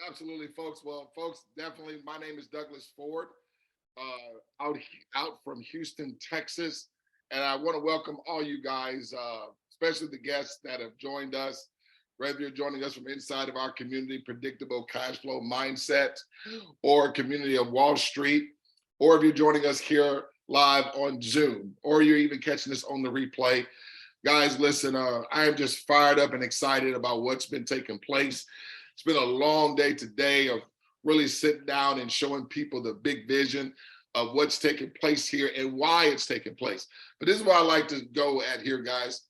Absolutely, folks. Well, folks, definitely. My name is Douglas Ford, out from Houston, Texas, and I want to welcome all you guys, especially the guests that have joined us. Whether you're joining us from inside of our community, predictable cash flow mindset, or community of Wall Street, or if you're joining us here live on Zoom, or you're even catching this on the replay. Guys, listen, I am just fired up and excited about what's been taking place. It's been a long day today of really sitting down and showing people the big vision of what's taking place here and why it's taking place. But this is where I like to go at here, guys.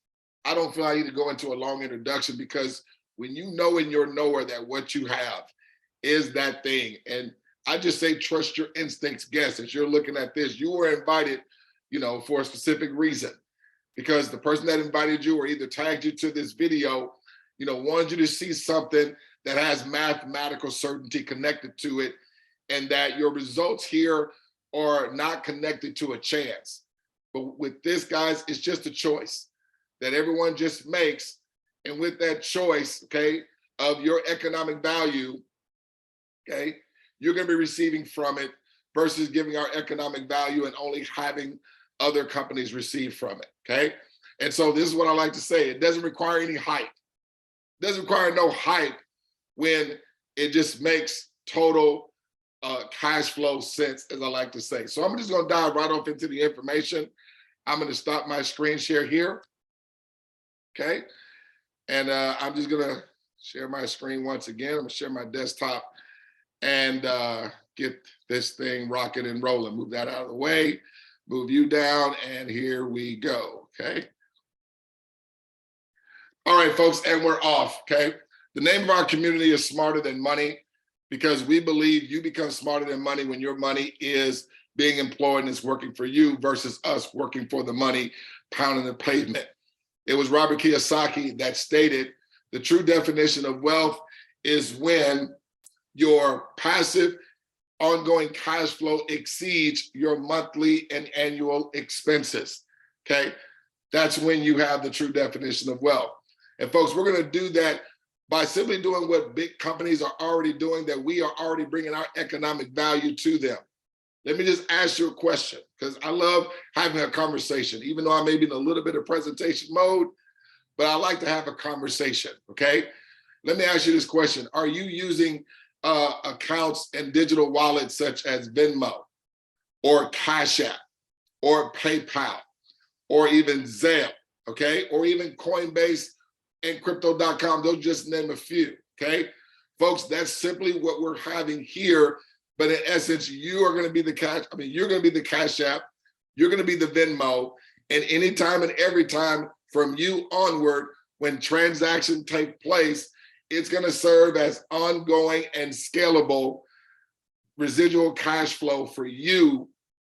I don't feel I need to go into a long introduction because when you know in your knower that what you have is that thing, and I just say trust your instincts, guess, as you're looking at this, you were invited, for a specific reason, because the person that invited you or either tagged you to this video, wanted you to see something that has mathematical certainty connected to it, and that your results here are not connected to a chance. But with this, guys, it's just a choice that everyone just makes. And with that choice, okay, of your economic value, okay, you're gonna be receiving from it versus giving our economic value and only having other companies receive from it, okay? And so this is what I like to say. It doesn't require any hype. It doesn't require no hype when it just makes total cash flow sense, as I like to say. So I'm just gonna dive right off into the information. I'm gonna stop my screen share here, okay? And I'm just gonna share my screen once again. I'm gonna share my desktop and get this thing rocking and rolling. Move that out of the way, move you down, and here we go, okay? All right, folks, and we're off, okay? The name of our community is Smarter Than Money, because we believe you become smarter than money when your money is being employed and it's working for you versus us working for the money, pounding the pavement. It was Robert Kiyosaki that stated the true definition of wealth is when your passive ongoing cash flow exceeds your monthly and annual expenses, okay? That's when you have the true definition of wealth. And folks, we're gonna do that by simply doing what big companies are already doing, that we are already bringing our economic value to them. Let me just ask you a question, because I love having a conversation, even though I may be in a little bit of presentation mode, but I like to have a conversation, okay? Let me ask you this question. Are you using accounts and digital wallets such as Venmo or Cash App or PayPal or even Zelle, okay? Or even Coinbase and Crypto.com, those just name a few, okay? Folks, that's simply what we're having here. But in essence, you are gonna be the you're gonna be the Cash App, you're gonna be the Venmo, and anytime and every time from you onward, when transactions take place, it's gonna serve as ongoing and scalable residual cash flow for you,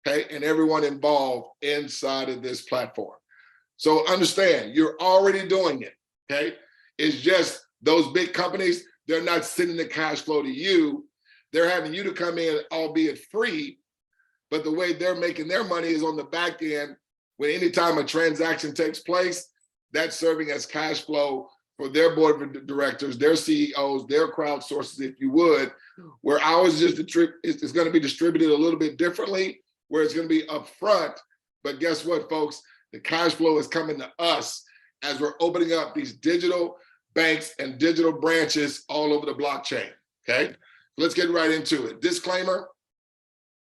okay, and everyone involved inside of this platform. So understand, you're already doing it, okay? It's just those big companies, they're not sending the cash flow to you. They're having you to come in, albeit free, but the way they're making their money is on the back end. When anytime a transaction takes place, that's serving as cash flow for their board of directors, their CEOs, their crowdsources, if you would, where ours is it's going to be distributed a little bit differently, where it's going to be upfront. But guess what, folks? The cash flow is coming to us as we're opening up these digital banks and digital branches all over the blockchain, okay? Let's get right into it. Disclaimer,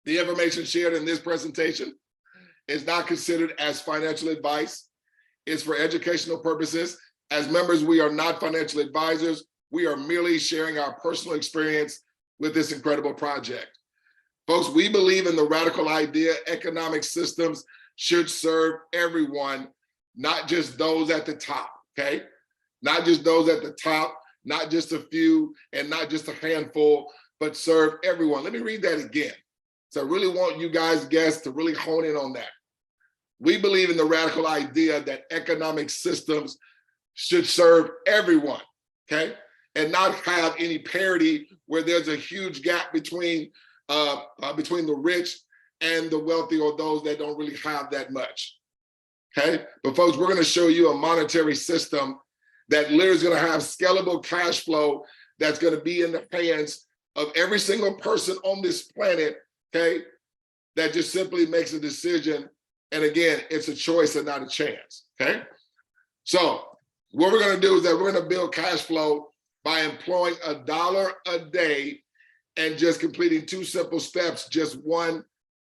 the information shared in this presentation is not considered as financial advice. It's for educational purposes. As members, we are not financial advisors. We are merely sharing our personal experience with this incredible project. Folks, we believe in the radical idea economic systems should serve everyone, not just those at the top, okay? Not just those at the top, not just a few, and not just a handful, but serve everyone. Let me read that again. So I really want you guys, guests, to really hone in on that. We believe in the radical idea that economic systems should serve everyone, okay? And not have any parity where there's a huge gap between the rich and the wealthy, or those that don't really have that much, okay? But folks, we're gonna show you a monetary system that literally is gonna have scalable cash flow that's going to be in the hands of every single person on this planet, okay, that just simply makes a decision. And again, it's a choice and not a chance, okay? So what we're going to do is that we're going to build cash flow by employing $1 a day and just completing 2 simple steps just one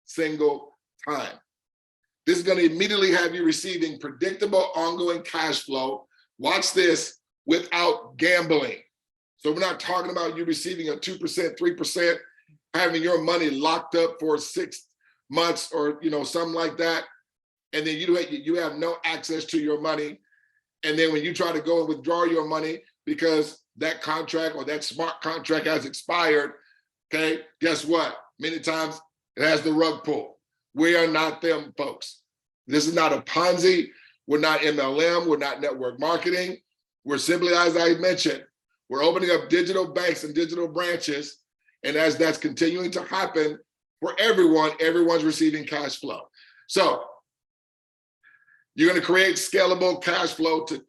single time. This is going to immediately have you receiving predictable ongoing cash flow. Watch this, without gambling. So we're not talking about you receiving a 2%, 3%, having your money locked up for 6 months or something like that. And then you have no access to your money. And then when you try to go and withdraw your money because that contract or that smart contract has expired, okay, guess what? Many times it has the rug pulled. We are not them, folks. This is not a Ponzi. We're not MLM. We're not network marketing. We're simply, as I mentioned, we're opening up digital banks and digital branches. And as that's continuing to happen for everyone, everyone's receiving cash flow. So you're going to create scalable cash flow to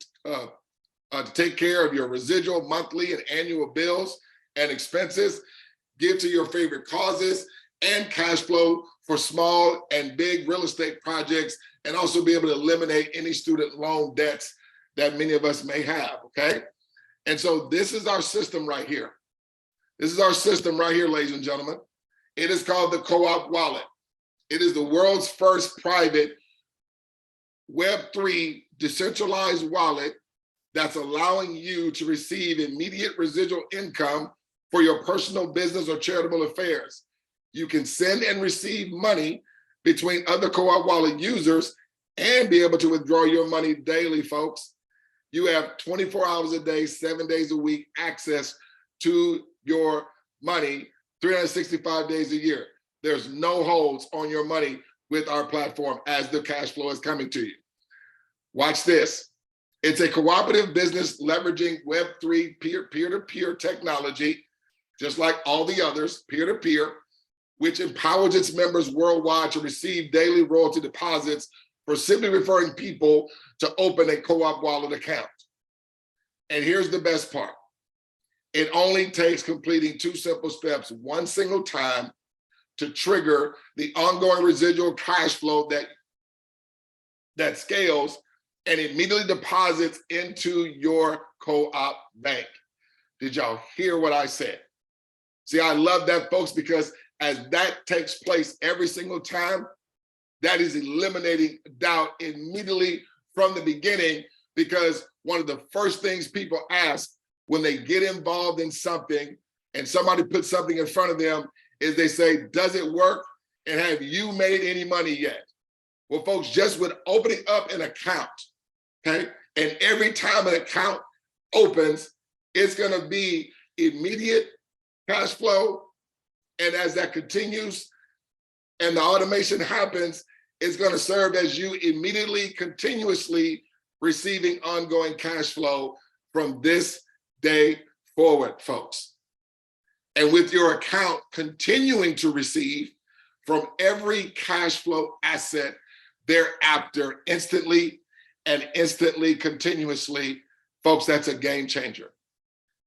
take care of your residual monthly and annual bills and expenses, give to your favorite causes, and cash flow for small and big real estate projects, and also be able to eliminate any student loan debts that many of us may have, okay? And so this is our system right here. This is our system right here, ladies and gentlemen. It is called the Co-op Wallet. It is the world's first private Web3 decentralized wallet that's allowing you to receive immediate residual income for your personal business or charitable affairs. You can send and receive money between other Co-op Wallet users and be able to withdraw your money daily, folks. You have 24 hours a day, 7 days a week access to your money, 365 days a year. There's no holds on your money with our platform as the cash flow is coming to you. Watch this. It's a cooperative business leveraging Web3 peer-to-peer technology, just like all the others, peer-to-peer, which empowers its members worldwide to receive daily royalty deposits for simply referring people to open a Co-op Wallet account. And here's the best part. It only takes completing 2 simple steps one single time to trigger the ongoing residual cash flow that scales and immediately deposits into your Co-op bank. Did y'all hear what I said? See, I love that, folks, because as that takes place every single time, that is eliminating doubt immediately from the beginning, because one of the first things people ask when they get involved in something and somebody puts something in front of them is they say, does it work? And have you made any money yet? Well, folks, just with opening up an account, okay? And every time an account opens, it's gonna be immediate cash flow. And as that continues and the automation happens, it's gonna serve as you immediately, continuously receiving ongoing cash flow from this day forward, folks. And with your account continuing to receive from every cash flow asset thereafter, instantly and instantly, continuously, folks, that's a game changer.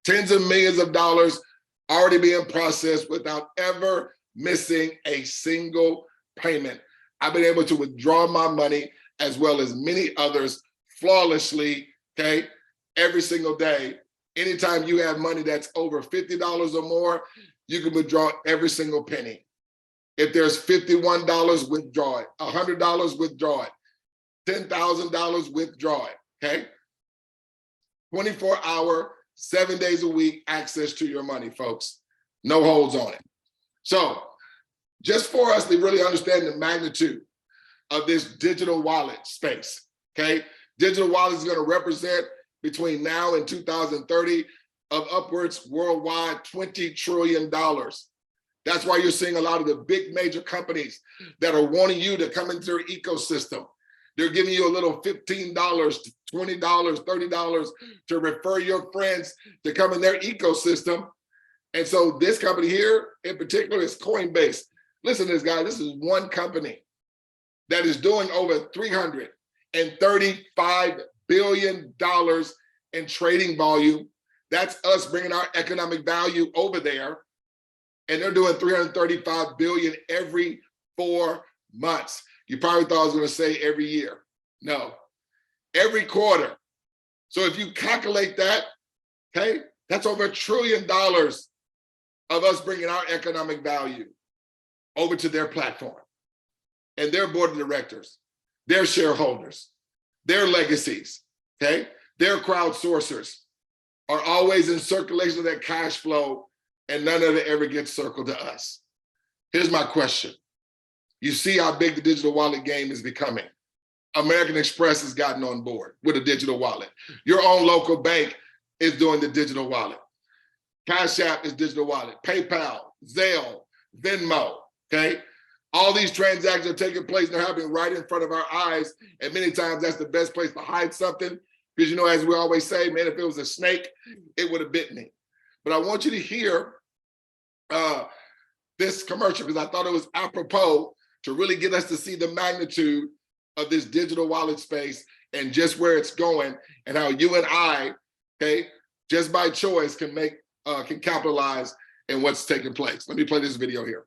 Tens of millions of dollars already being processed without ever missing a single payment. I've been able to withdraw my money as well as many others flawlessly, okay, every single day. Anytime you have money that's over $50 or more, you can withdraw every single penny. If there's $51, withdraw it. $100, withdraw it. $10,000, withdraw it, okay? 24-hour, 7 days a week access to your money, folks. No holds on it. So just for us to really understand the magnitude of this digital wallet space, okay? Digital wallet is gonna represent between now and 2030 of upwards worldwide $20 trillion. That's why you're seeing a lot of the big major companies that are wanting you to come into their ecosystem. They're giving you a little $15, $20, $30 to refer your friends to come in their ecosystem. And so this company here in particular is Coinbase. Listen to this, guy. This is one company that is doing over $335 billion in trading volume That's us bringing our economic value over there, and they're doing 335 billion every 4 months. You probably thought I was going to say every year. No, every quarter. So if you calculate that, okay, that's over $1 trillion of us bringing our economic value over to their platform and their board of directors, their shareholders, their legacies, okay? Their crowdsourcers are always in circulation of that cash flow, and none of it ever gets circled to us. Here's my question. You see how big the digital wallet game is becoming. American Express has gotten on board with a digital wallet. Your own local bank is doing the digital wallet. Cash App is digital wallet. PayPal, Zelle, Venmo, okay? All these transactions are taking place, they're happening right in front of our eyes, and many times that's the best place to hide something, because you know, as we always say, man, if it was a snake, it would have bit me. But I want you to hear this commercial, because I thought it was apropos to really get us to see the magnitude of this digital wallet space and just where it's going, and how you and I, okay, just by choice can capitalize in what's taking place. Let me play this video here.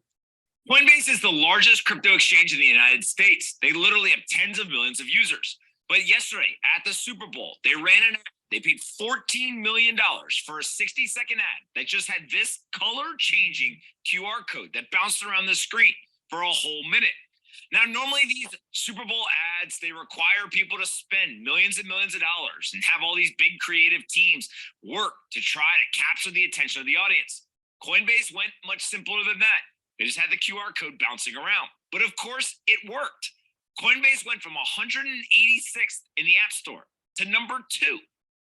Coinbase is the largest crypto exchange in the United States. They literally have tens of millions of users. But yesterday at the Super Bowl, they ran an ad. They paid $14 million for a 60-second ad that just had this color-changing QR code that bounced around the screen for a whole minute. Now, normally these Super Bowl ads, they require people to spend millions and millions of dollars and have all these big creative teams work to try to capture the attention of the audience. Coinbase went much simpler than that. They just had the QR code bouncing around. But of course, it worked. Coinbase went from 186th in the App Store to number 2.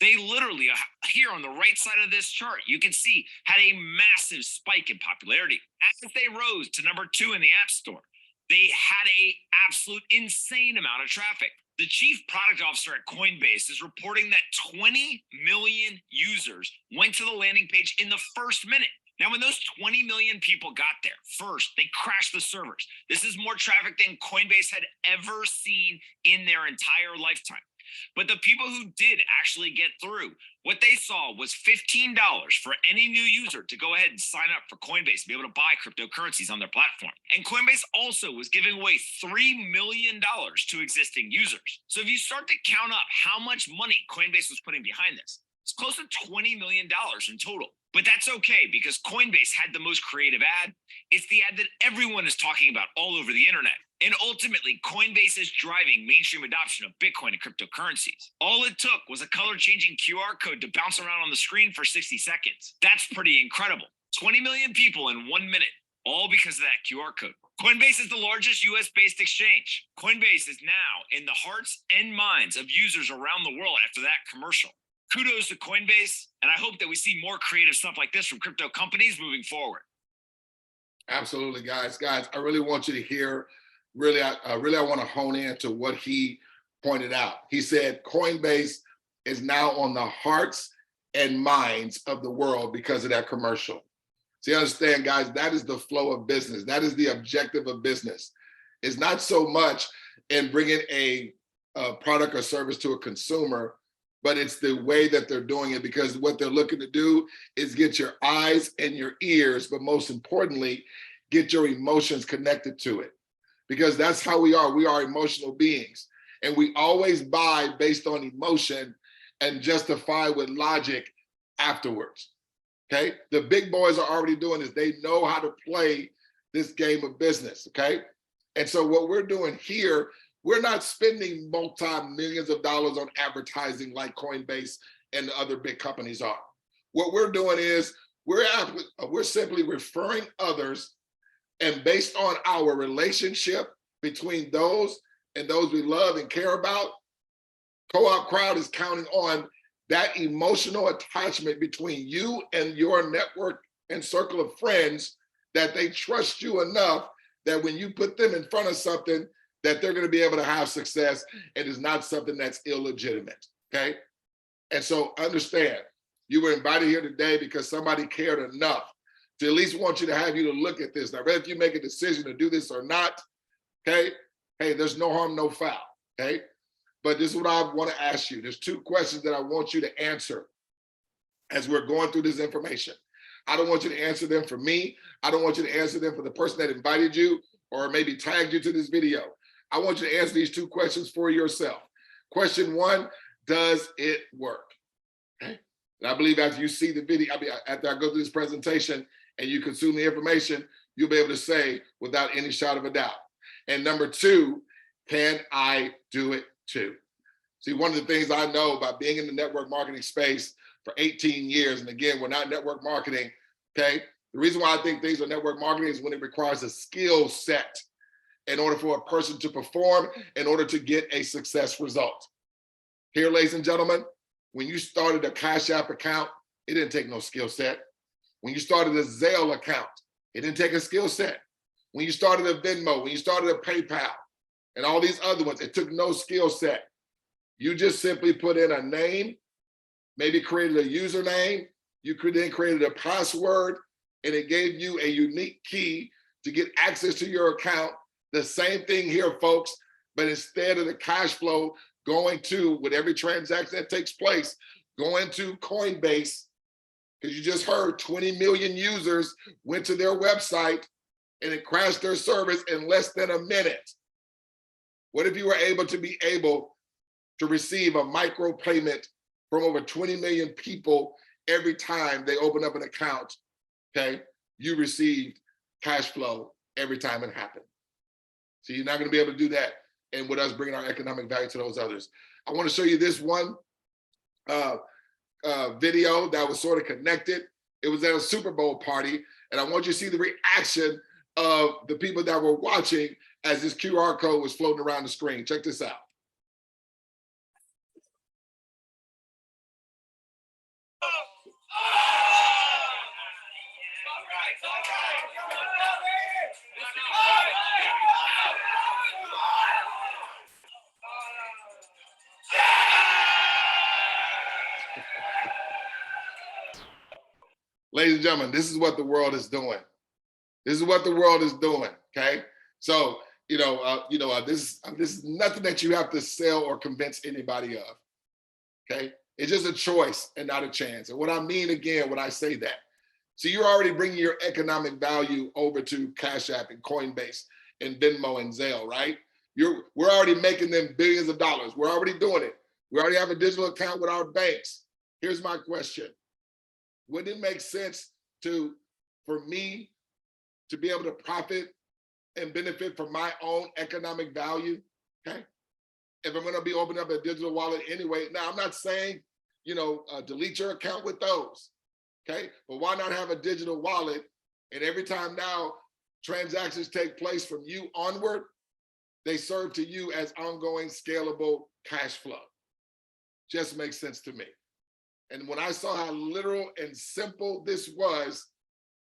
They literally, here on the right side of this chart, you can see had a massive spike in popularity. As they rose to number 2 in the App Store, they had an absolute insane amount of traffic. The chief product officer at Coinbase is reporting that 20 million users went to the landing page in the first minute. Now, when those 20 million people got there, first, they crashed the servers. This is more traffic than Coinbase had ever seen in their entire lifetime. But the people who did actually get through, what they saw was $15 for any new user to go ahead and sign up for Coinbase, be able to buy cryptocurrencies on their platform. And Coinbase also was giving away $3 million to existing users. So if you start to count up how much money Coinbase was putting behind this, it's close to $20 million in total. But that's okay, because Coinbase had the most creative ad. It's the ad that everyone is talking about all over the internet. And ultimately, Coinbase is driving mainstream adoption of Bitcoin and cryptocurrencies. All it took was a color-changing QR code to bounce around on the screen for 60 seconds. That's pretty incredible. 20 million people in 1 minute, all because of that QR code. Coinbase is the largest US-based exchange. Coinbase is now in the hearts and minds of users around the world after that commercial. Kudos to Coinbase, and I hope that we see more creative stuff like this from crypto companies moving forward. Absolutely, guys. I really want you to hear, I want to hone in to what he pointed out. He said Coinbase is now on the hearts and minds of the world because of that commercial. So you understand, guys, that is the flow of business. That is the objective of business. It's not so much in bringing a product or service to a consumer, but it's the way that they're doing it, because what they're looking to do is get your eyes and your ears, but most importantly, get your emotions connected to it. Because that's how we are. We are emotional beings. And we always buy based on emotion and justify with logic afterwards, okay? The big boys are already doing this. They know how to play this game of business, okay? And so what we're doing here, we're not spending multi-millions of dollars on advertising like Coinbase and the other big companies are. What we're doing is we're simply referring others, and based on our relationship between those and those we love and care about, CoopCrowd is counting on that emotional attachment between you and your network and circle of friends, that they trust you enough that when you put them in front of something, that they're going to be able to have success, and it's not something that's illegitimate, okay? And so understand, you were invited here today because somebody cared enough to at least want you to look at this. Now, whether you make a decision to do this or not, okay? Hey, there's no harm, no foul, okay? But this is what I want to ask you. There's 2 questions that I want you to answer. as we're going through this information. I don't want you to answer them for me. I don't want you to answer them for the person that invited you or maybe tagged you to this video. I want you to answer these two questions for yourself. Question one, does it work? Okay. And I believe after you see the video, after I go through this presentation and you consume the information, you'll be able to say without any shadow of a doubt. And number two, can I do it too? See, one of the things I know about being in the network marketing space for 18 years, and again, we're not network marketing, okay? The reason why I think things are network marketing is when it requires a skill set in order for a person to perform, in order to get a success result. Here, ladies and gentlemen, when you started a Cash App account, it didn't take no skill set. When you started a Zelle account, it didn't take a skill set. When you started a Venmo, when you started a PayPal, and all these other ones, it took no skill set. You just simply put in a name, maybe created a username, you could then created a password, and it gave you a unique key to get access to your account. The same thing here, folks, but instead of the cash flow going to, with every transaction that takes place, going to Coinbase, because you just heard 20 million users went to their website and it crashed their service in less than a minute. What if you were able to receive a micro payment from over 20 million people every time they open up an account, okay? You received cash flow every time it happened. So you're not gonna be able to do that, and with us bringing our economic value to those others. I wanna show you this one video that was sort of connected. It was at a Super Bowl party, and I want you to see the reaction of the people that were watching as this QR code was floating around the screen. Check this out. Ladies and gentlemen, this is what the world is doing. This is what the world is doing, okay? So, this is nothing that you have to sell or convince anybody of, okay? It's just a choice and not a chance. And what I mean, again, when I say that, so you're already bringing your economic value over to Cash App and Coinbase and Venmo and Zelle, right? We're already making them billions of dollars. We're already doing it. We already have a digital account with our banks. Here's my question. Wouldn't it make sense for me to be able to profit and benefit from my own economic value, okay? If I'm gonna be opening up a digital wallet anyway, now I'm not saying, delete your account with those, okay? But why not have a digital wallet, and every time now transactions take place from you onward, they serve to you as ongoing scalable cash flow. Just makes sense to me. And when I saw how literal and simple this was,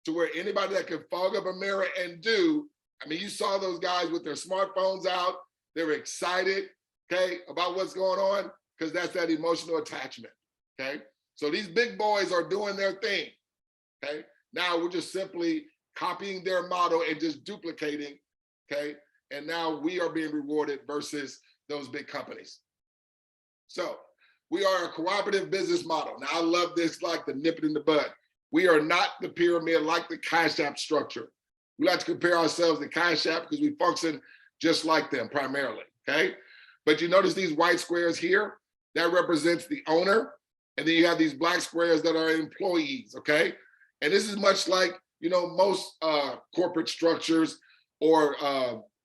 to where anybody that could fog up a mirror and do, I mean, you saw those guys with their smartphones out, they were excited, okay, about what's going on, because that's that emotional attachment, okay? So these big boys are doing their thing, okay? Now we're just simply copying their model and just duplicating, okay? And now we are being rewarded versus those big companies. So we are a cooperative business model. Now I love this like the nip it in the bud. We are not the pyramid like the Cash App structure. We like to compare ourselves to Cash App because we function just like them primarily, okay? But you notice these white squares here, that represents the owner. And then you have these black squares that are employees, okay? And this is much like, most corporate structures or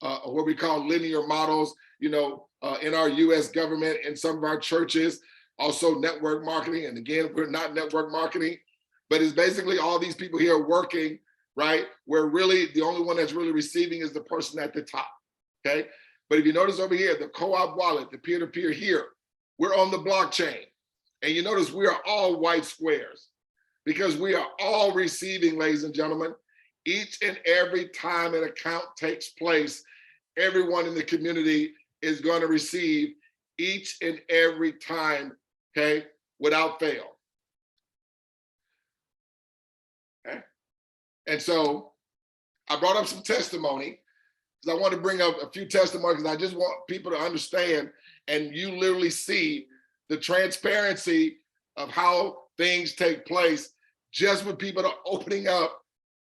what we call linear models, in our US government and some of our churches, also network marketing. And again, we're not network marketing, but it's basically all these people here working, right? Where really the only one that's really receiving is the person at the top, okay? But if you notice over here, the co-op wallet, the peer-to-peer here, we're on the blockchain. And you notice we are all white squares because we are all receiving, ladies and gentlemen, each and every time an account takes place, everyone in the community is going to receive each and every time, okay, without fail. Okay. And so I brought up some testimony because I want to bring up a few testimonies because I just want people to understand, and you literally see the transparency of how things take place just with people opening up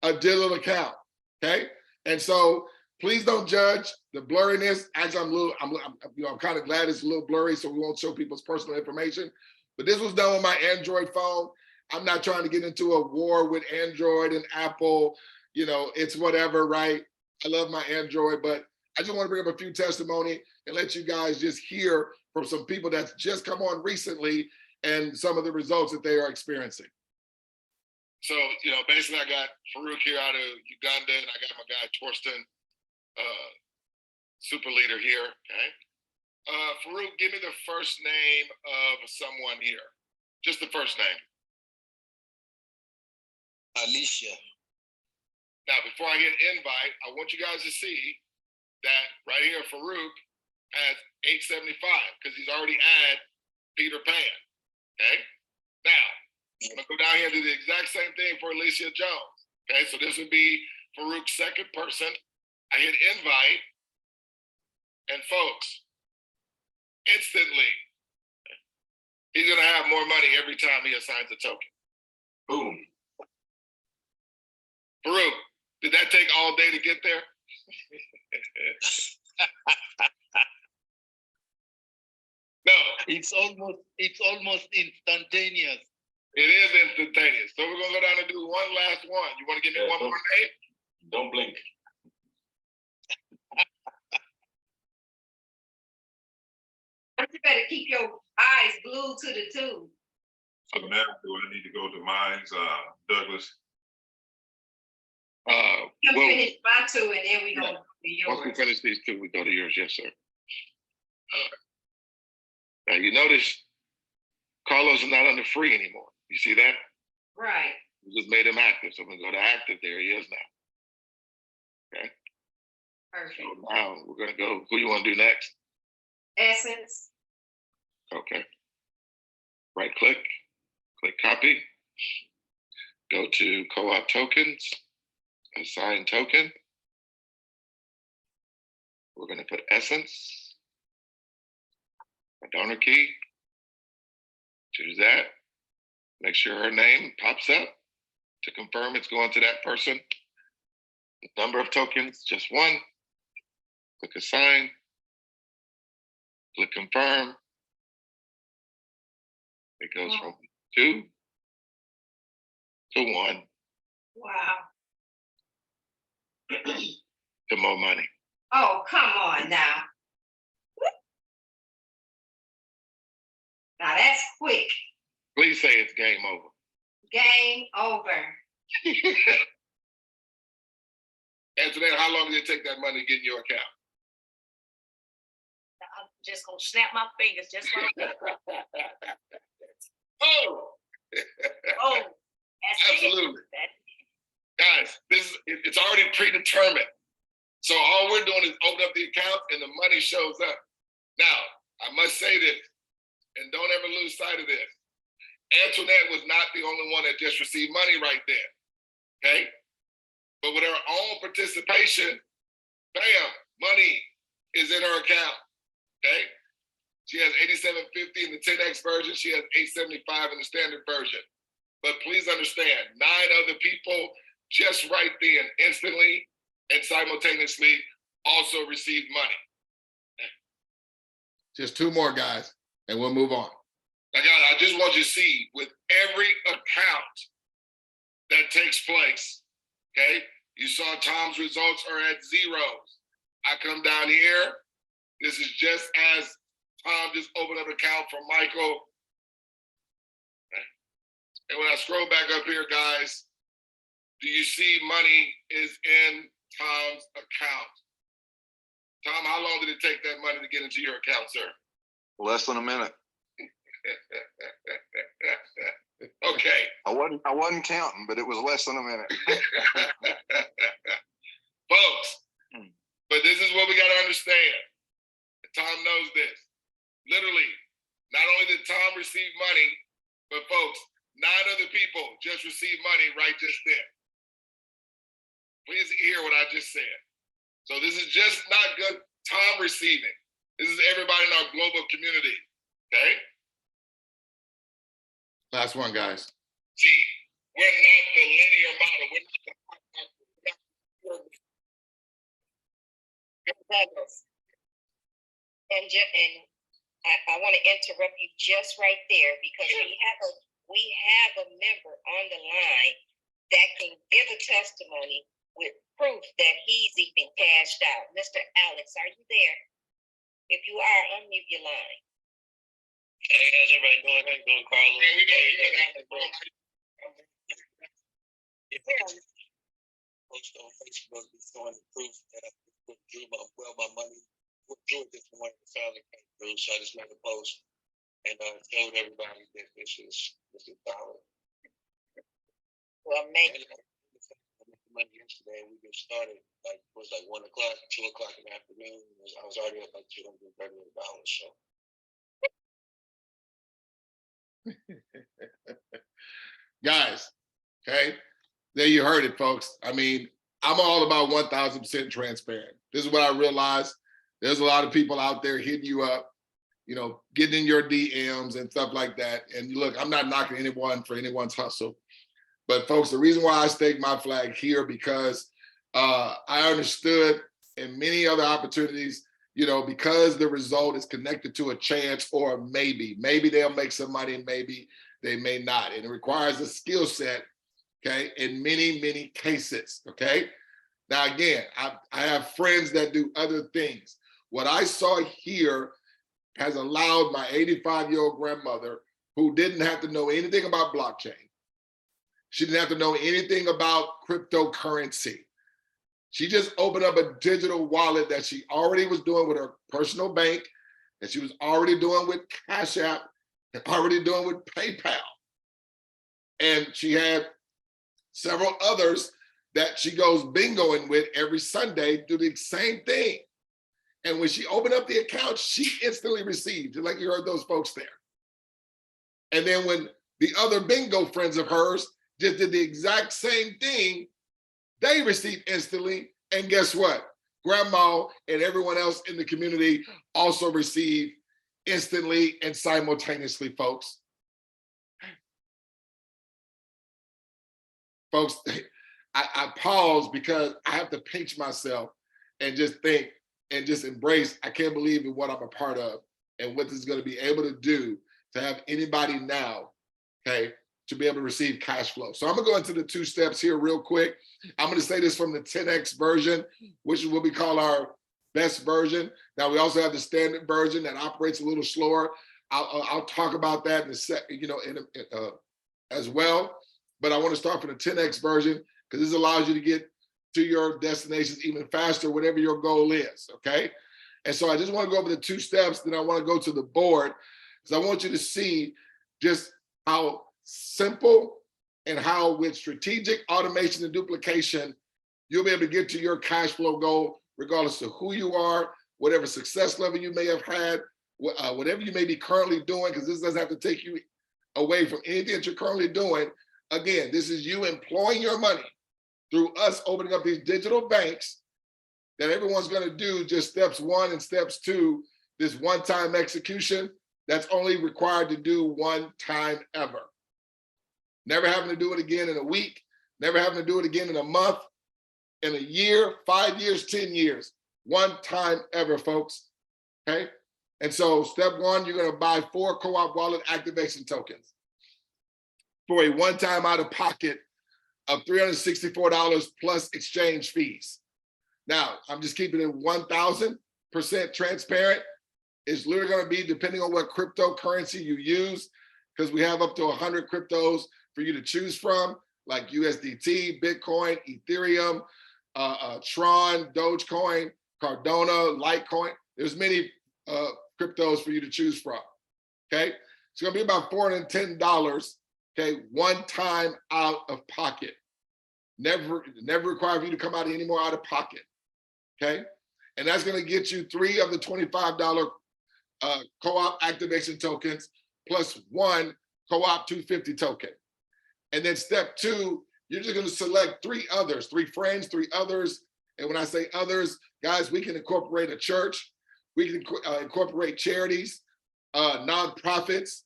a digital account, okay? And so please don't judge the blurriness. Actually, I'm kind of glad it's a little blurry, so we won't show people's personal information. But this was done with my Android phone. I'm not trying to get into a war with Android and Apple. You know, it's whatever, right? I love my Android, but I just want to bring up a few testimony and let you guys just hear from some people that's just come on recently and some of the results that they are experiencing. So, you know, basically I got Farouk here out of Uganda, and I got my guy Torsten, super leader here, okay? Farouk, give me the first name of someone here. Just the first name. Alicia. Now, before I hit invite, I want you guys to see that right here, Farouk has 875 because he's already at Peter Pan, okay? Now, I'm gonna go down here and do the exact same thing for Alicia Jones, okay? So this would be Farouk's second person. I hit invite, and folks, instantly, he's gonna have more money every time he assigns a token. Boom. Farouk, did that take all day to get there? No. It's almost instantaneous. It is instantaneous. So we're gonna go down and do one last one. You wanna give me one more name? Don't blink. You better keep your eyes glued to the tube. So now, do I need to go to mine's, Douglas? You Well, finish my two, and then we go to once we yours. finish these two, we go to yours. Yes, sir. Now you notice Carlos is not under free anymore. You see that? Right. We just made him active. So we're gonna go to active. There he is now. Okay. Perfect. So now we're gonna go. Who you want to do next? Essence. Okay. Right click, click copy. Go to co-op tokens, assign token. We're gonna put Essence, a donor key. Choose that. Make sure her name pops up to confirm it's going to that person. The number of tokens, just one. Click assign. Click confirm. It goes from 2 to 1 Wow. to more money. Oh, come on now. Now that's quick. Please say it's game over. Game over. Antoinette, how long did it take that money to get in your account? I'm just gonna snap my fingers just like that. Oh, Oh, that's absolutely. it. That- Guys, it's already predetermined. So all we're doing is open up the account and the money shows up. Now, I must say this, and don't ever lose sight of this. Antoinette was not the only one that just received money right there, okay? But with her own participation, bam, money is in her account, okay? She has 8750 in the 10X version. She has 875 in the standard version. But please understand, 9 other people just right then, instantly and simultaneously also received money. Just 2 more, guys, and we'll move on. Now, guys, I just want you to see with every account that takes place, okay? You saw Tom's results are at zeros. I come down here. This is just as Tom just opened up an account for Michael. And when I scroll back up here, guys, do you see money is in Tom's account? Tom, how long did it take that money to get into your account, sir? Less than a minute. Okay. I wasn't counting, but it was less than a minute. Folks, but this is what we got to understand. Tom knows this. Literally, not only did Tom receive money, but folks, 9 other people just received money right just then. Please hear what I just said. So this is just not good Tom receiving. This is everybody in our global community, okay? Last one, guys. See, we're not the linear model. We're not the And I want to interrupt you just right there because we have a member on the line that can give a testimony with proof that he's even cashed out. Mr. Alex, are you there? If you are, unmute your line. Hey, how's everybody doing? How you doing, Carlos? Hey, we doing Post on Facebook showing the proof that I withdrew my money. Withdrew it this morning. The family came through, so I just made a post and showed everybody that this is solid. Well, maybe. Money yesterday, we just started like it was like 1 o'clock, 2 o'clock in the afternoon. I was already up like $238. So. Guys, okay, there you heard it, folks. I mean, I'm all about 1,000% transparent. This is what I realized. There's a lot of people out there hitting you up, you know, getting in your DMs and stuff like that. And look, I'm not knocking anyone for anyone's hustle. But folks, the reason why I stake my flag here because I understood in many other opportunities, you know, because the result is connected to a chance or maybe they'll make some money, maybe they may not. And it requires a skill set, okay, in many, many cases, okay? Now, again, I have friends that do other things. What I saw here has allowed my 85-year-old grandmother, who didn't have to know anything about blockchain, she didn't have to know anything about cryptocurrency. She just opened up a digital wallet that she already was doing with her personal bank, that she was already doing with Cash App, and already doing with PayPal. And she had several others that she goes bingoing with every Sunday, do the same thing. And when she opened up the account, she instantly received, just like you heard those folks there. And then when the other bingo friends of hers just did the exact same thing, they received instantly. And guess what? Grandma and everyone else in the community also received instantly and simultaneously, folks. Folks, I pause because I have to pinch myself and just think and just embrace, I can't believe in what I'm a part of and what this is going to be able to do to have anybody now, okay, to be able to receive cash flow. So I'm gonna go into the 2 steps here real quick. I'm gonna say this from the 10X version, which is what we call our best version. Now we also have the standard version that operates a little slower. I'll talk about that in a sec, you know, as well. But I want to start from the 10X version because this allows you to get to your destinations even faster, whatever your goal is, okay? And so I just want to go over the 2 steps, then I want to go to the board because I want you to see just how simple and how with strategic automation and duplication, you'll be able to get to your cash flow goal, regardless of who you are, whatever success level you may have had, whatever you may be currently doing, because this doesn't have to take you away from anything that you're currently doing. Again, this is you employing your money through us opening up these digital banks that everyone's going to do just steps 1 and steps 2, this one-time execution that's only required to do 1 time ever. Never having to do it again in a week, never having to do it again in a month, in a year, 5 years, 10 years. 1 time ever, folks, okay? And so step 1, you're gonna buy 4 co-op wallet activation tokens for a one-time out-of-pocket of $364 plus exchange fees. Now, I'm just keeping it 1,000% transparent. It's literally gonna be depending on what cryptocurrency you use, because we have up to 100 cryptos for you to choose from, like USDT, Bitcoin, Ethereum, Tron, Dogecoin, Cardano, Litecoin. There's many cryptos for you to choose from, okay? It's gonna be about $410, okay, one time out of pocket. Never require you to come out any more out of pocket, okay? And that's gonna get you 3 of the $25 co-op activation tokens plus 1 co-op 250 token. And then step 2, you're just gonna select 3 others, 3 friends, 3 others. And when I say others, guys, we can incorporate a church, we can incorporate charities, nonprofits,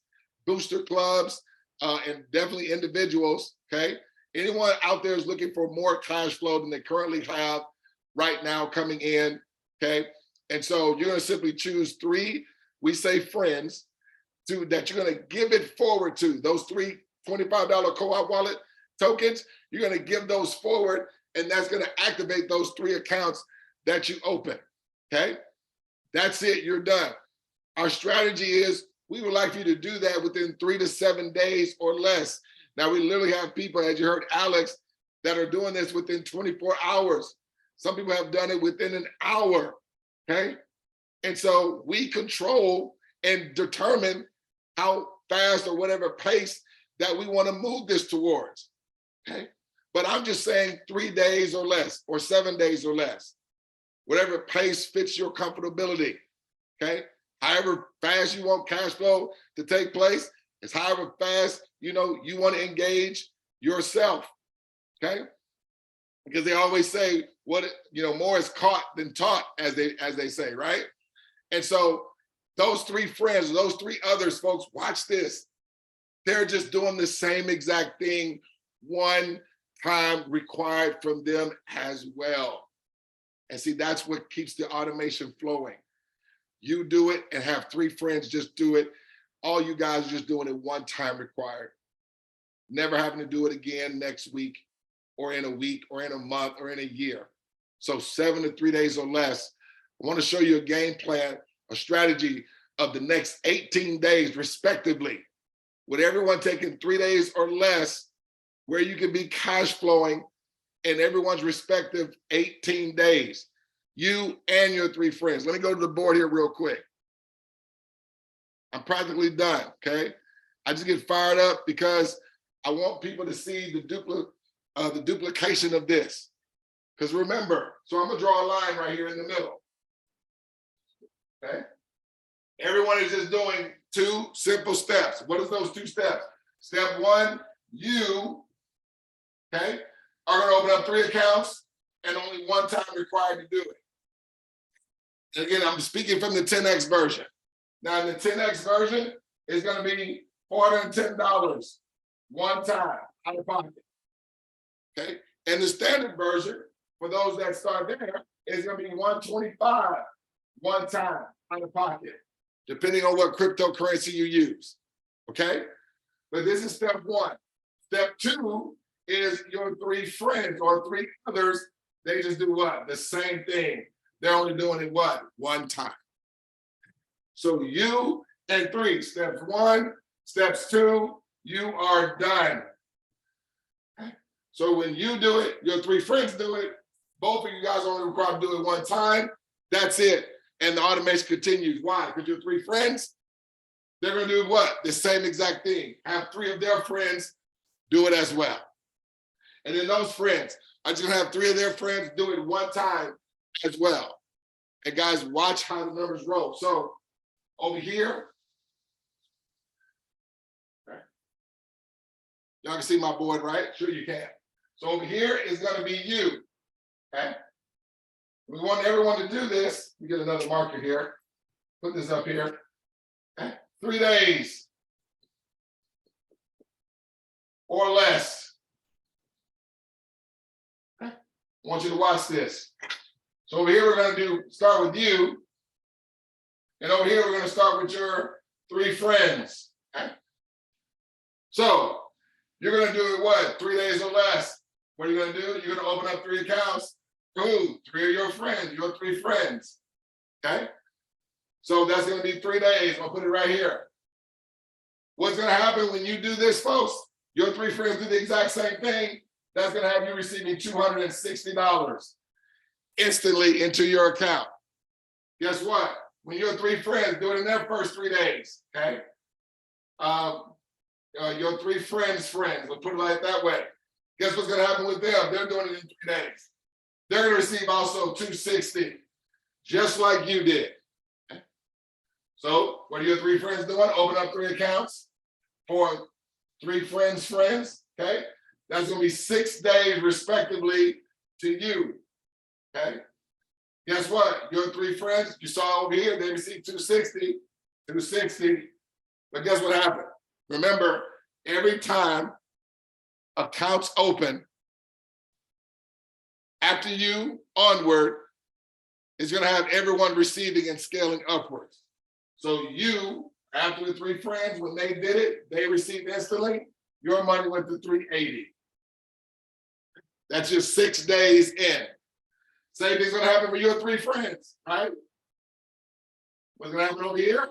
booster clubs, and definitely individuals, okay? Anyone out there is looking for more cash flow than they currently have right now coming in, okay? And so you're gonna simply choose 3, we say friends, that you're gonna give it forward to. Those 3 $25 co-op wallet tokens, you're gonna give those forward, and that's gonna activate those 3 accounts that you open, okay? That's it, you're done. Our strategy is we would like for you to do that within 3 to 7 days or less. Now, we literally have people, as you heard Alex, that are doing this within 24 hours. Some people have done it within an hour, okay? And so we control and determine how fast or whatever pace that we want to move this towards, okay? But I'm just saying 3 days or less, or 7 days or less, whatever pace fits your comfortability, okay? However fast you want cash flow to take place, it's however fast, you know, you want to engage yourself, okay? Because they always say, more is caught than taught, as they say, right? And so those 3 friends, those 3 others, folks, watch this. They're just doing the same exact thing, one time required from them as well. And see, that's what keeps the automation flowing. You do it and have 3 friends just do it. All you guys are just doing it one time required. Never having to do it again next week or in a week or in a month or in a year. So 7 to 3 days or less. I want to show you a game plan, a strategy of the next 18 days respectively, with everyone taking 3 days or less, where you can be cash flowing in everyone's respective 18 days. You and your 3 friends. Let me go to the board here real quick. I'm practically done, okay? I just get fired up because I want people to see the duplication of this. Because remember, so I'm gonna draw a line right here in the middle, okay? Everyone is just doing 2 simple steps. What is those 2 steps? Step 1, you, okay, are gonna open up 3 accounts and only 1 time required to do it. And again, I'm speaking from the 10X version. Now, in the 10X version, it's going to be $410 1 time out of pocket. Okay. And the standard version, for those that start there, is going to be $125 1 time out of pocket, depending on what cryptocurrency you use. Okay. But this is step 1. Step 2 is your 3 friends or 3 others. They just do what? The same thing. They're only doing it what? 1 time. So you and 3, steps 1, steps 2, you are done. So when you do it, your 3 friends do it, both of you guys only required to do it 1 time, that's it. And the automation continues. Why? Because your 3 friends, they're gonna do what? The same exact thing. Have 3 of their friends do it as well. And then those friends are just gonna have 3 of their friends do it 1 time as well. And guys, watch how the numbers roll. So over here, okay. Y'all can see my board, right? Sure you can. So over here is gonna be you, okay? We want everyone to do this. We get another marker here. Put this up here. Okay? 3 days or less. Okay? I want you to watch this. So over here, we're gonna start with you. And over here, we're gonna start with your 3 friends. Okay? So you're gonna do it what? 3 days or less. What are you gonna do? You're gonna open up 3 accounts. Who? 3 of your friends, your 3 friends. Okay? So that's gonna be 3 days. I'll put it right here. What's gonna happen when you do this, folks? Your 3 friends do the exact same thing. That's gonna have you receiving $260 instantly into your account. Guess what? When your 3 friends do it in their first 3 days, okay? Your 3 friends, we'll put it like that way. Guess what's gonna happen with them? They're doing it in 3 days. They're gonna receive also $260, just like you did. Okay? So what are your 3 friends doing? Open up 3 accounts for 3 friends, okay? That's gonna be 6 days respectively to you, okay? Guess what? Your 3 friends, you saw over here, they received $260. But guess what happened? Remember, every time accounts open, after you onward, is gonna have everyone receiving and scaling upwards. So you, after the 3 friends, when they did it, they received instantly, your money went to 380. That's just 6 days in. Same thing's gonna happen for your 3 friends, right? What's gonna happen over here?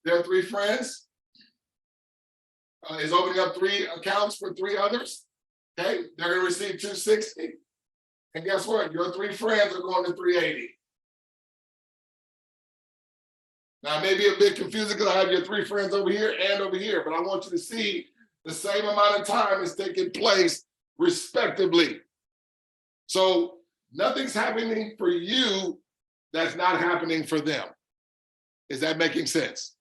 Their 3 friends is opening up 3 accounts for 3 others. Okay, they're gonna receive 260. And guess what? Your 3 friends are going to 380. Now, it may be a bit confusing because I have your 3 friends over here and over here, but I want you to see the same amount of time is taking place respectively. So nothing's happening for you that's not happening for them. Is that making sense?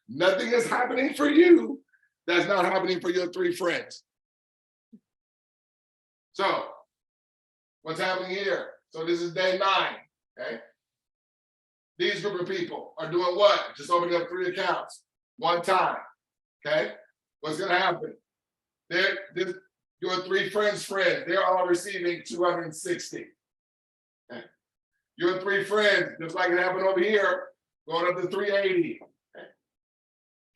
Nothing is happening for you that's not happening for your 3 friends. So what's happening here? So this is day 9, okay? These group of people are doing what? Just opening up 3 accounts, one time, okay? What's gonna happen? Your 3 friends, they're all receiving 260. Okay? Your 3 friends, just like it happened over here, going up to 380. Okay?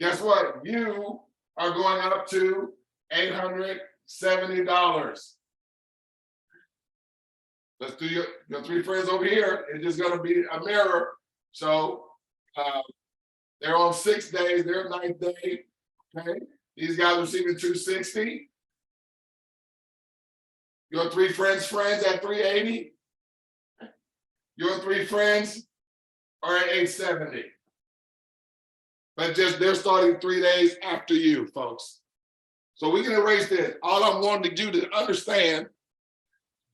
Guess what? You are going up to $870. Let's do your 3 friends over here. It's just gonna be a mirror. So they're on 6 days, they're 9th day. Okay, these guys are receiving 260. Your 3 friends at 380. Your 3 friends are at 870. But just they're starting 3 days after you, folks. So we can erase this. All I'm wanting you to understand,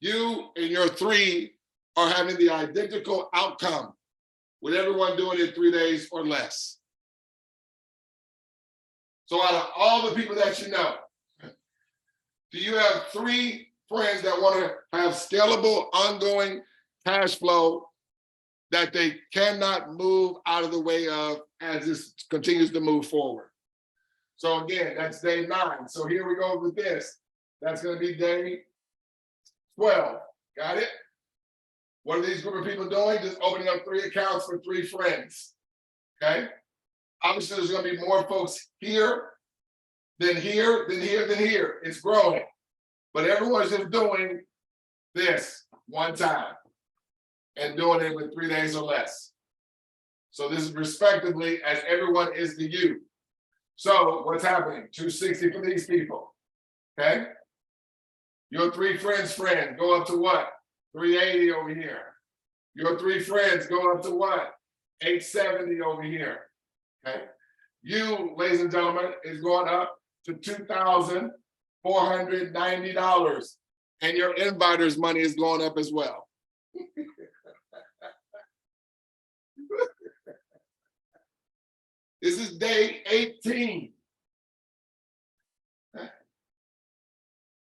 you and your 3 are having the identical outcome with everyone doing it 3 days or less. So out of all the people that you know, do you have 3 friends that want to have scalable, ongoing cash flow that they cannot move out of the way of as this continues to move forward? So again, that's day 9. So here we go with this. That's going to be day 12. Got it? What are these group of people doing? Just opening up 3 accounts for 3 friends. Okay? Obviously, there's going to be more folks here than here, than here, than here. It's growing. But everyone's just doing this one time and doing it with 3 days or less. So this is respectively as everyone is to you. So what's happening? 260 for these people. Okay? Your 3 friends go up to what? 380 over here. Your 3 friends go up to what? 870 over here. Okay? You, ladies and gentlemen, is going up to $2,490. And your inviters' money is going up as well. This is day 18.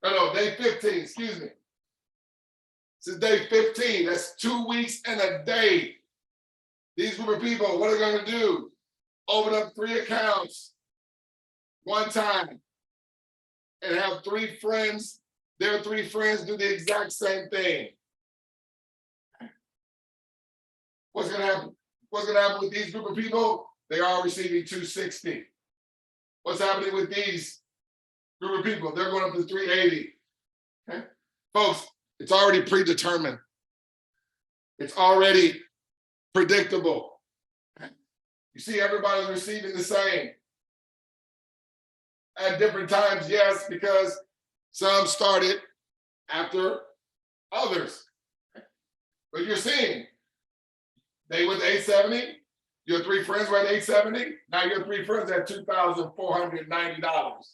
No, day 15, excuse me. This is day 15. That's 2 weeks and a day. These group of people, what are they going to do? Open up 3 accounts one time and have 3 friends, their 3 friends do the exact same thing. What's going to happen? What's going to happen with these group of people? They are receiving 260. What's happening with these group of people? They're going up to 380. Okay? Folks, it's already predetermined. It's already predictable. Okay? You see everybody's receiving the same. At different times, yes, because some started after others. But you're seeing, they went to 870, your 3 friends were at 870, now your 3 friends at $2,490.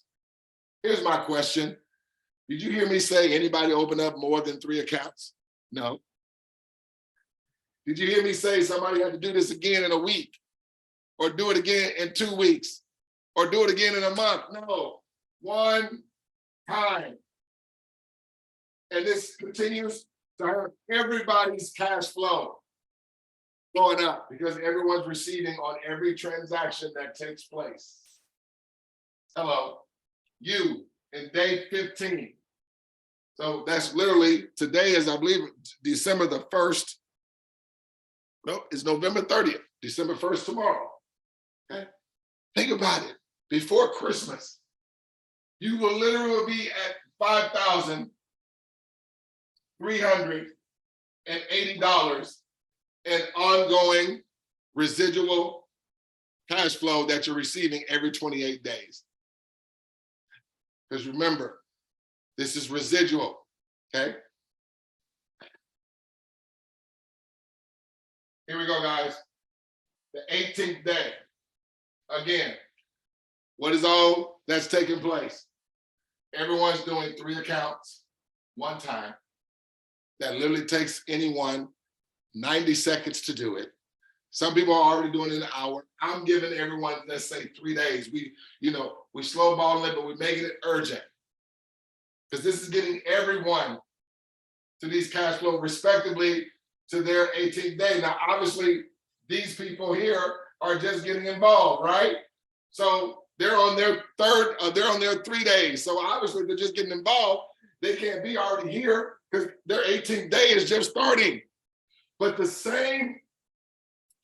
Here's my question. Did you hear me say anybody open up more than 3 accounts? No. Did you hear me say somebody had to do this again in a week? Or do it again in 2 weeks? Or do it again in a month? No, one time. And this continues to have everybody's cash flow going up because everyone's receiving on every transaction that takes place. Hello, you in day 15. So that's literally, today is, I believe, December the 1st. Nope, it's November 30th, December 1st tomorrow. Okay, think about it. Before Christmas, you will literally be at $5,380 in ongoing residual cash flow that you're receiving every 28 days. Because remember, this is residual, okay? Here we go, guys. The 18th day. Again, what is all that's taking place? Everyone's doing 3 accounts one time. That literally takes anyone 90 seconds to do it. Some people are already doing it in an hour. I'm giving everyone, let's say 3 days. We slow balling it, but we're making it urgent. Because this is getting everyone to these cash flow respectively to their 18th day. Now, obviously, these people here are just getting involved, right? So they're on their they're on their 3 days. So obviously they're just getting involved. They can't be already here because their 18th day is just starting. But the same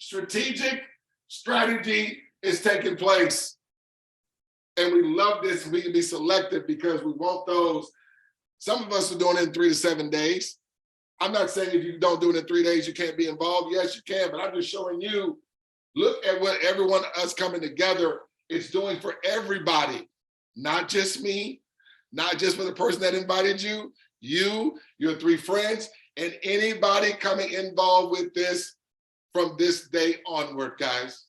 strategic strategy is taking place. And we love this. We can be selective because we want those. Some of us are doing it in 3 to 7 days. I'm not saying if you don't do it in 3 days, you can't be involved. Yes, you can, but I'm just showing you, look at what everyone, us coming together, is doing for everybody, not just me, not just for the person that invited you, your 3 friends, and anybody coming involved with this from this day onward, guys.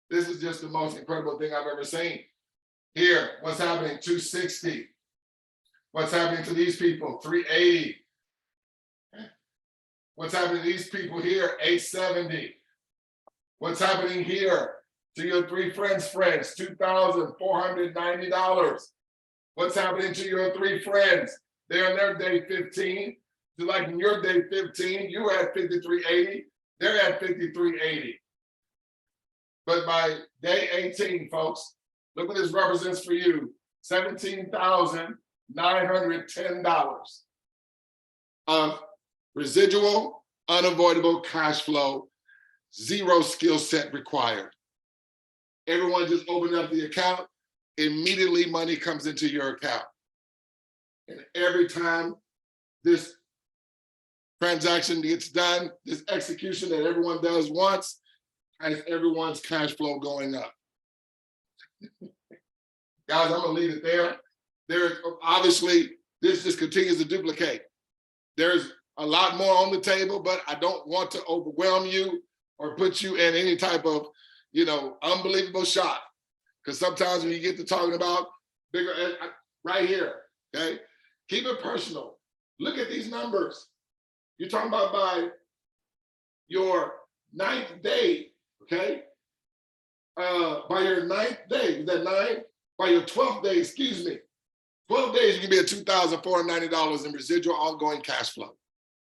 This is just the most incredible thing I've ever seen. Here, what's happening? 260. What's happening to these people? 380. What's happening to these people here? 870. What's happening here to your 3 friends' friends? $2,490. What's happening to your 3 friends? They're in their day 15. So like in your day 15, you're at 5380. They're at 5380. But by day 18, folks, look what this represents for you. $17,910 of residual, unavoidable cash flow, 0 skill set required. Everyone just opened up the account, immediately money comes into your account. And every time this transaction gets done, this execution that everyone does once, has everyone's cash flow going up. Guys, I'm gonna leave it there. There, obviously, this just continues to duplicate. There's a lot more on the table, but I don't want to overwhelm you or put you in any type of, unbelievable shock. Because sometimes when you get to talking about bigger, right here, okay? Keep it personal. Look at these numbers. You're talking about by your 9th day, okay? By your 9th day, is that 9? By your 12th day, 12 days, you can be at $2,490 in residual ongoing cash flow,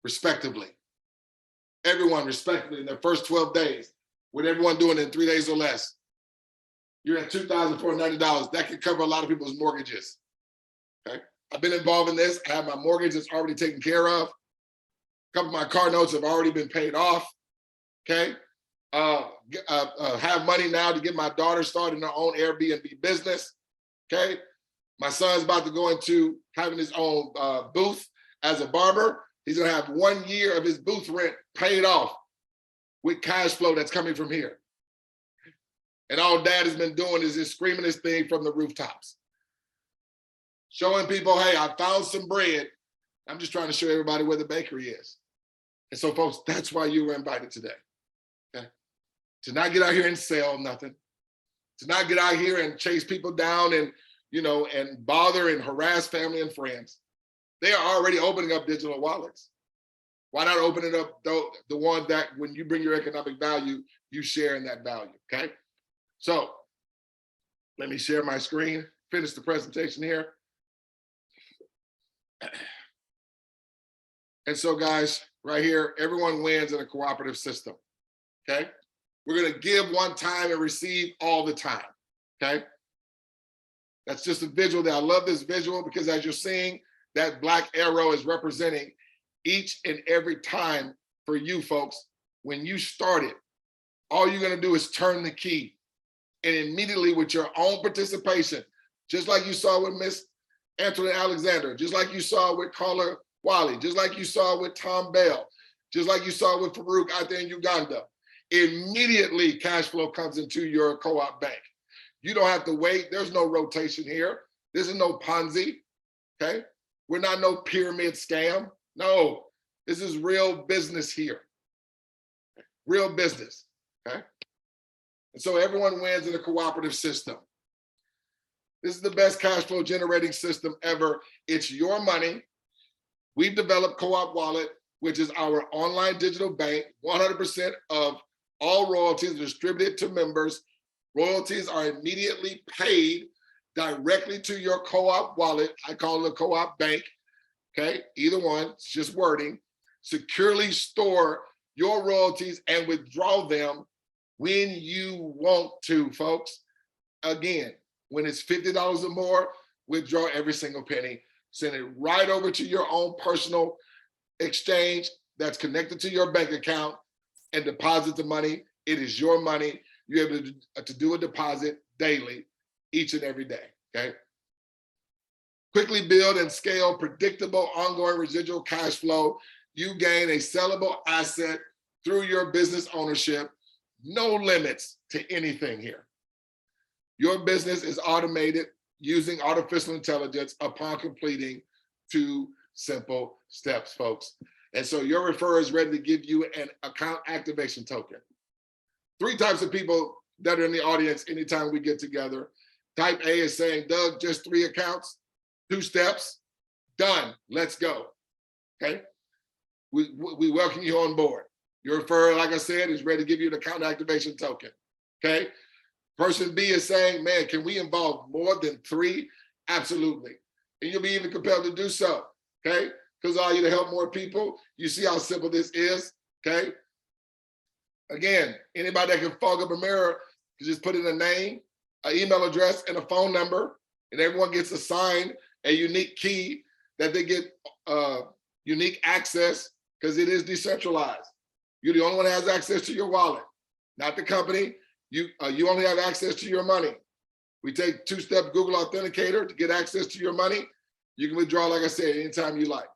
respectively. Everyone respectively in their first 12 days, with everyone doing it in 3 days or less. You're at $2,490. That can cover a lot of people's mortgages, okay? I've been involved in this. I have my mortgage that's already taken care of. A couple of my car notes have already been paid off, okay? Have money now to get my daughter started in her own Airbnb business, okay? My son's about to go into having his own booth as a barber. He's gonna have 1 year of his booth rent paid off with cash flow that's coming from here. And all Dad has been doing is just screaming this thing from the rooftops. Showing people, hey, I found some bread. I'm just trying to show everybody where the bakery is. And so folks, that's why you were invited today, okay? To not get out here and sell nothing. To not get out here and chase people down and, and bother and harass family and friends. They are already opening up digital wallets. Why not open it up, the one that when you bring your economic value, you share in that value, okay? So let me share my screen, finish the presentation here. And so guys, right here, everyone wins in a cooperative system, okay? We're gonna give one time and receive all the time, okay? That's just a visual there. I love this visual because as you're seeing, that black arrow is representing each and every time for you folks. When you started, all you're gonna do is turn the key, and immediately with your own participation, just like you saw with Miss Antoinette Alexander, just like you saw with Carla Wiley, just like you saw with Tom Bell, just like you saw with Farouk out there in Uganda, immediately cash flow comes into your co-op bank. You don't have to wait. There's no rotation here. This is no Ponzi, okay? We're not no pyramid scam. No, this is real business here. Real business, okay? And so everyone wins in a cooperative system. This is the best cash flow generating system ever. It's your money. We've developed Co-op Wallet, which is our online digital bank. 100% of all royalties are distributed to members. Royalties are immediately paid directly to your co-op wallet. I call it a co-op bank, okay? Either one, it's just wording. Securely store your royalties and withdraw them when you want to, folks. Again, when it's $50 or more, withdraw every single penny. Send it right over to your own personal exchange that's connected to your bank account and deposit the money. It is your money. You're able to do a deposit daily, each and every day, okay? Quickly build and scale predictable, ongoing residual cash flow. You gain a sellable asset through your business ownership. No limits to anything here. Your business is automated using artificial intelligence upon completing 2 simple steps, folks. And so your referrer is ready to give you an account activation token. 3 types of people that are in the audience anytime we get together. Type A is saying, Doug, just 3 accounts, 2 steps, done, let's go, okay? We welcome you on board. Your referrer, like I said, is ready to give you an account activation token, okay? Person B is saying, man, can we involve more than 3? Absolutely. And you'll be even compelled to do so, okay? Because all you to help more people. You see how simple this is, okay? Again, anybody that can fog up a mirror, you just put in a name, an email address, and a phone number, and everyone gets assigned a unique key that they get unique access because it is decentralized. You're the only one that has access to your wallet, not the company. You only have access to your money. We take 2-step Google Authenticator to get access to your money. You can withdraw, like I said, anytime you like,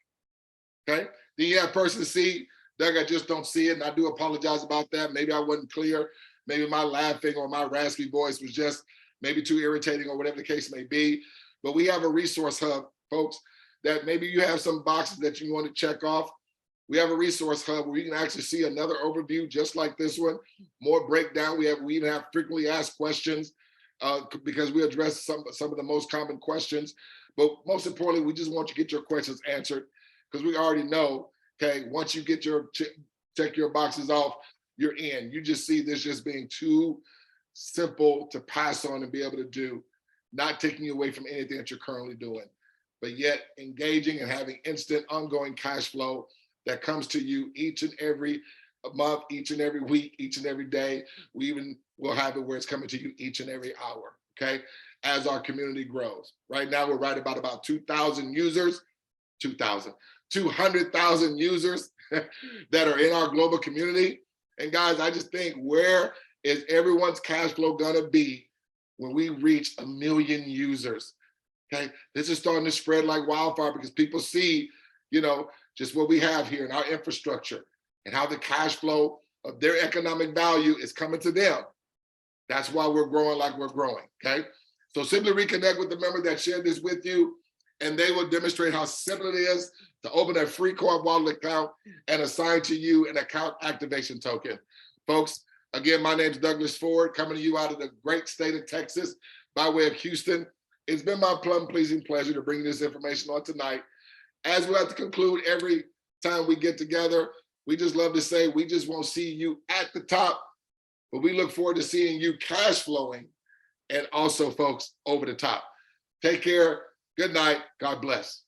okay? Then you have person C, Doug, I just don't see it, and I do apologize about that. Maybe I wasn't clear. Maybe my laughing or my raspy voice was just maybe too irritating or whatever the case may be. But we have a resource hub, folks, that maybe you have some boxes that you want to check off. We have a resource hub where you can actually see another overview just like this one, more breakdown. We even have frequently asked questions because we address some of the most common questions. But most importantly, we just want you to get your questions answered because we already know, okay, once you get your check your boxes off, you're in. You just see this just being too simple to pass on and be able to do, not taking you away from anything that you're currently doing, but yet engaging and having instant ongoing cash flow that comes to you each and every month, each and every week, each and every day. We even will have it where it's coming to you each and every hour, okay? As our community grows. Right now, we're right about 2,000 users, 200,000 users that are in our global community. And guys, I just think, where is everyone's cash flow gonna be when we reach 1 million users? Okay, this is starting to spread like wildfire because people see, you know, just what we have here in our infrastructure and how the cash flow of their economic value is coming to them. That's why we're growing like we're growing, okay? So simply reconnect with the member that shared this with you, and they will demonstrate how simple it is to open a free Co-op Wallet account and assign to you an account activation token. Folks, again, my name is Douglas Ford, coming to you out of the great state of Texas by way of Houston. It's been my plum-pleasing pleasure to bring this information on tonight. As we have to conclude every time we get together, we just love to say we just won't see you at the top, but we look forward to seeing you cash flowing and also, folks, over the top. Take care. Good night. God bless.